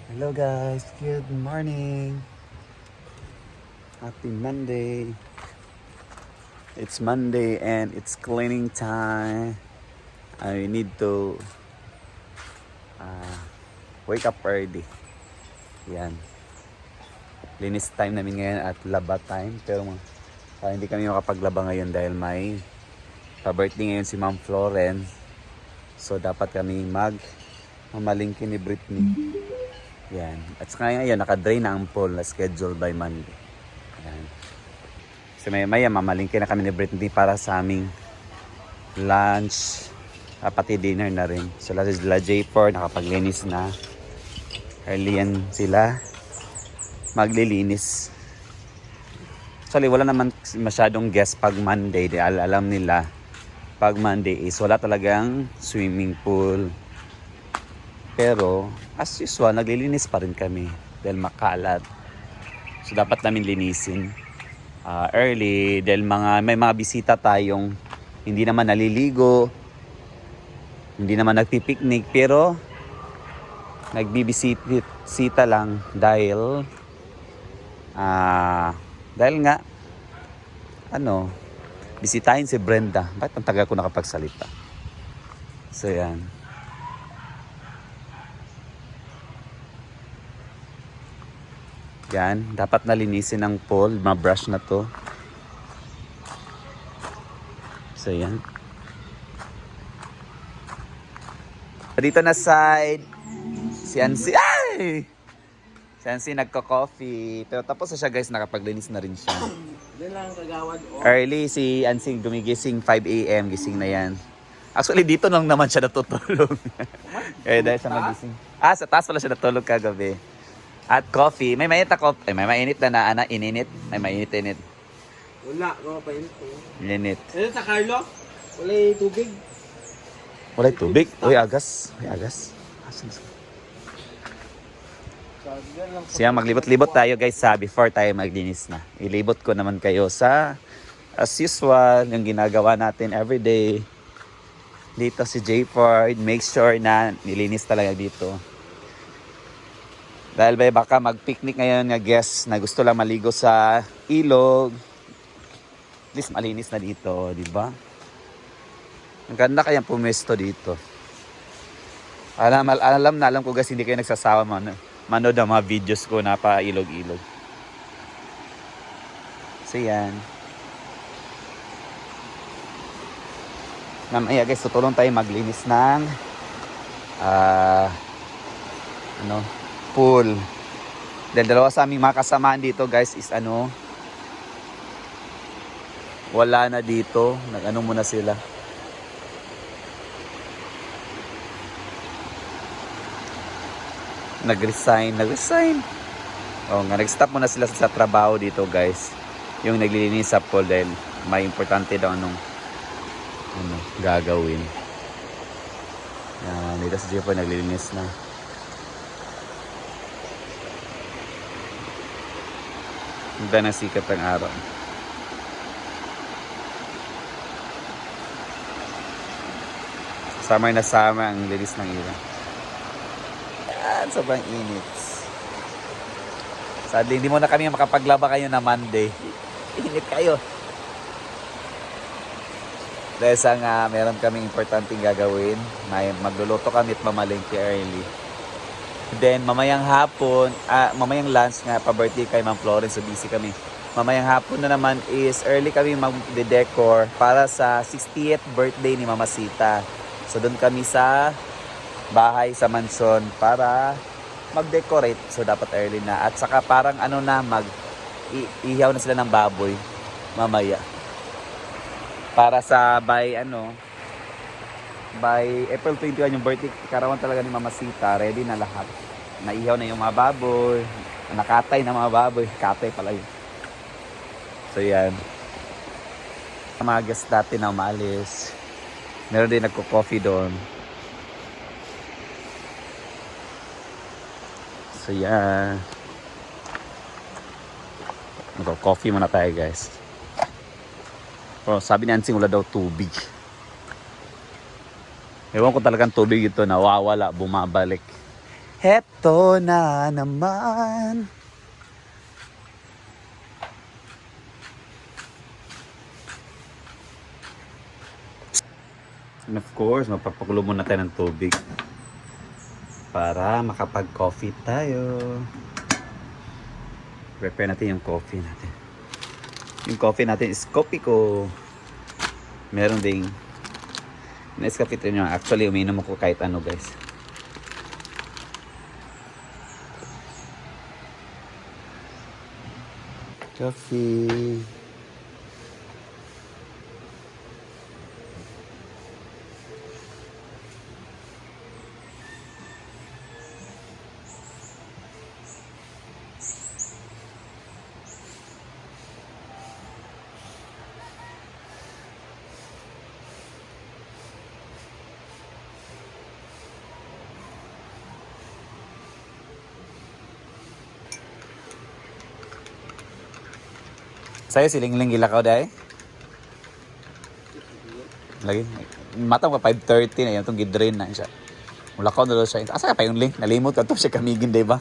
Hello guys, good morning. Happy Monday. It's Monday and it's cleaning time. I need to uh, wake up early. Yan. Linis time namin ngayon at laba time. Pero hindi kami makapaglaba ngayon dahil may pa-birthday ngayon si Ma'am Florence. So dapat kami mamalingki ni Britney. Yan. At saka ngayon, naka-drain na ang pool na schedule by Monday. Yan. So maya mamalingki na kami ni Britney para sa aming lunch. Pati dinner na rin. So sila J4, nakapaglinis na. Early yan sila maglilinis. Actually, wala naman masyadong guest pag Monday. Alam nila, pag Monday is wala talagang swimming pool. Pero, as usual, naglilinis pa rin kami dahil makalat. So, dapat namin linisin early dahil may mga bisita tayong hindi naman naliligo, hindi naman nagpipiknik, pero nagbibisita lang dahil nga, bisitahin si Brenda. Bakit ang tagal ko nakapagsalita? So, yan. Yan, dapat nalinisin ang pool, ma-brush na to. So yan. Dito na side, si Ansi, ay! Si Ansi nagko-coffee. Pero tapos na siya guys, nakapaglinis na rin siya. Early si Ansi gumigising 5 AM, gising na yan. Actually dito lang naman siya natutulog. Dahil sa magising. Sa taas pala siya natulog kagabi. At coffee. May mainit na coffee. May mainit na ininit. May mainit-init. Wala. Wala pa init. Ininit. Ano sa Carlo? Wala tubig. Wala tubig? Uy, agas. Uy, agas. Siya, maglibot-libot tayo guys before tayo maglinis na. Ilibot ko naman kayo sa as usual, yung ginagawa natin everyday. Dito si J Ford. Make sure na nilinis talaga dito. Dahil baka mag-picnic ngayon nga guests na gusto lang maligo sa ilog. At least malinis na dito, di ba? Ang ganda kayang pumesto dito. Alam ko guys, hindi kayo nagsasawa manood ang mga videos ko na pa ilog-ilog. So yan. Mamaya guys, tutulong tayo maglinis ng pool. Dahil dalawa sa aming mga kasamaan dito guys is wala na dito. Muna sila. Nag-resign. Nag-stop muna sila sa trabaho dito guys. Yung naglilinis sa pool dahil may importante daw gagawin. Yan, dito si Jeffrey naglilinis na. Hanggang na sikat ang araw. Summer na summer ang linis ng ilaw. Yan, sobrang init. Sadly, hindi mo na kami makapaglaba kayo na Monday. Init kayo. Dahil meron kaming importanteng gagawin. Magluluto kami at mamalingki early. Then, mamayang lunch nga, pa-birthday kay Ma'am Florence, so busy kami. Mamayang hapon na naman is early kami mag-decor para sa 60th birthday ni Mama Sita. So, doon kami sa bahay sa mansion para mag-decorate. So, dapat early na. At saka parang ihaw na sila ng baboy mamaya. Para sa by April 21 yung birthday karawan talaga ni Mama Sita, ready na lahat. Naihaw na yung mga baboy, nakatay na mga baboy, katay pala yun. So yan. Mga guests dati na umalis. Meron din nagko-coffee doon. So yan. Nagko-coffee muna tayo guys. Pero sabi ni Ansing wala daw tubig. Ewan ko talagang tubig ito, nawawala, bumabalik. Heto na naman. And of course, magpapakulo muna tayo ng tubig para makapag-coffee tayo. Prepare natin yung coffee natin. Yung coffee natin is Kopiko. Meron ding Nescafe rin yun. Actually, uminom ako kahit ano, guys. Coffee. Sa'yo, siling-ling gilakaw dahi? Lagi. Matang pa 5:30 na yun. Itong gidrain na siya. Mulakaw na daw siya. Asa ka pa yung link? Nalimot ka ito siya kamigin, diba?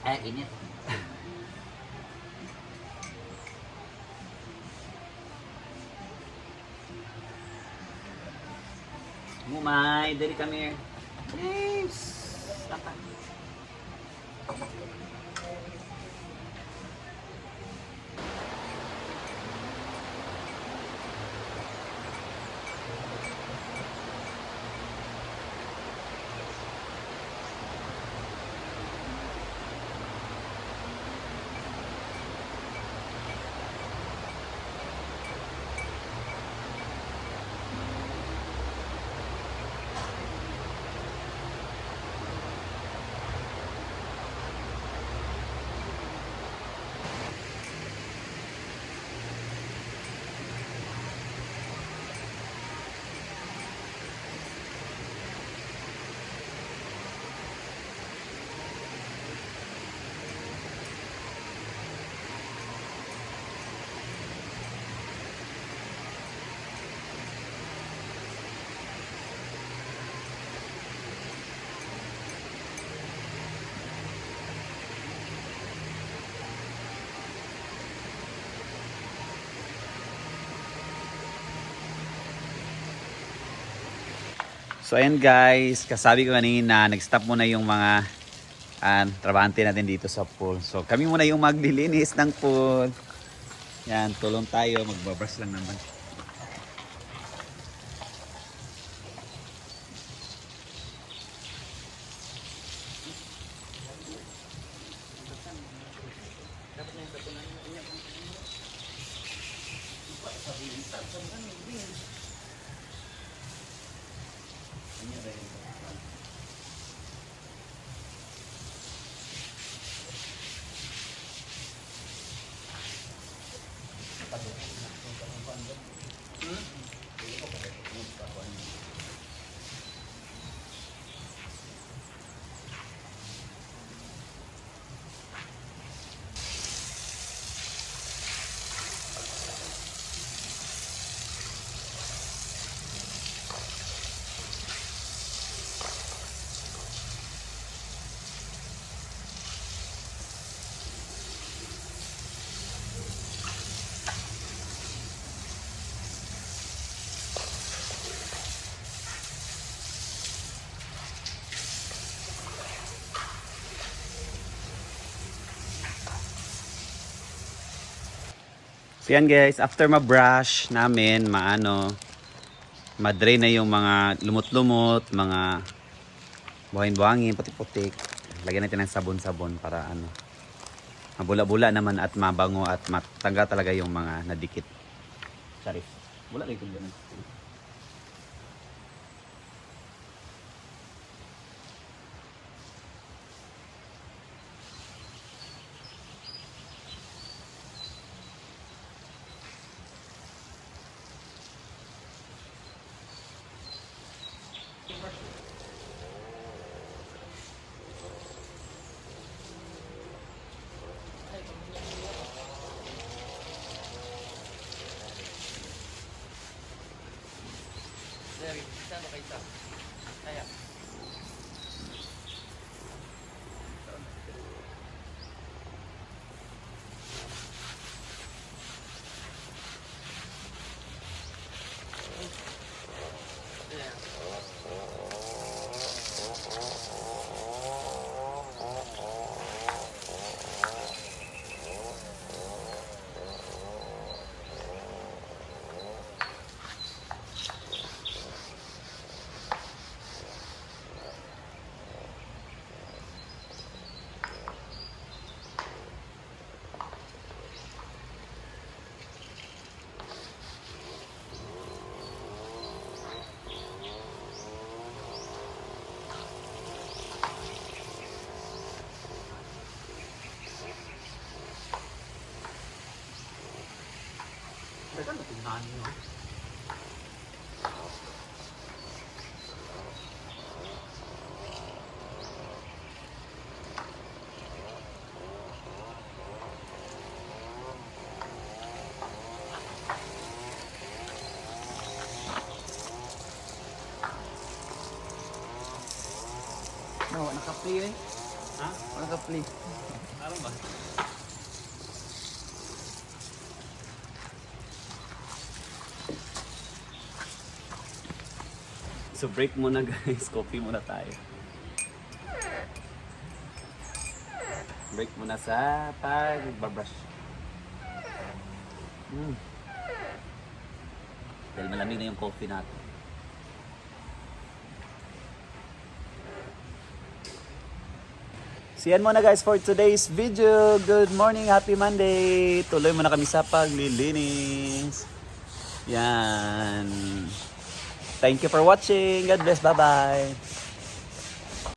Ay, init. Mumay, dali kami. James! Dapat. So ayan guys, kasabi ko kanina, nag-stop muna yung mga trabahante natin dito sa pool. So kami muna yung maglilinis ng pool. Yan, tulong tayo, magbabrush lang naman. So yan guys, after ma-brush namin, ma-drain na yung mga lumot-lumot, mga buhangin-buhangin, putik-putik. Lagyan natin ng sabon-sabon para mabula-bula naman at mabango at matanggal talaga yung mga nadikit. Sorry. Wala rin kung ganun. Teka, natingnan nyo. No, naka-play eh. Ha? Naka-play. Ano ba? So break muna guys, coffee muna tayo. Break muna sa pagbabrush. Dahil malamig na yung coffee natin. So yan muna guys for today's video. Good morning, happy Monday. Tuloy muna kami sa paglilinis. Yan. Thank you for watching. God bless. Bye-bye.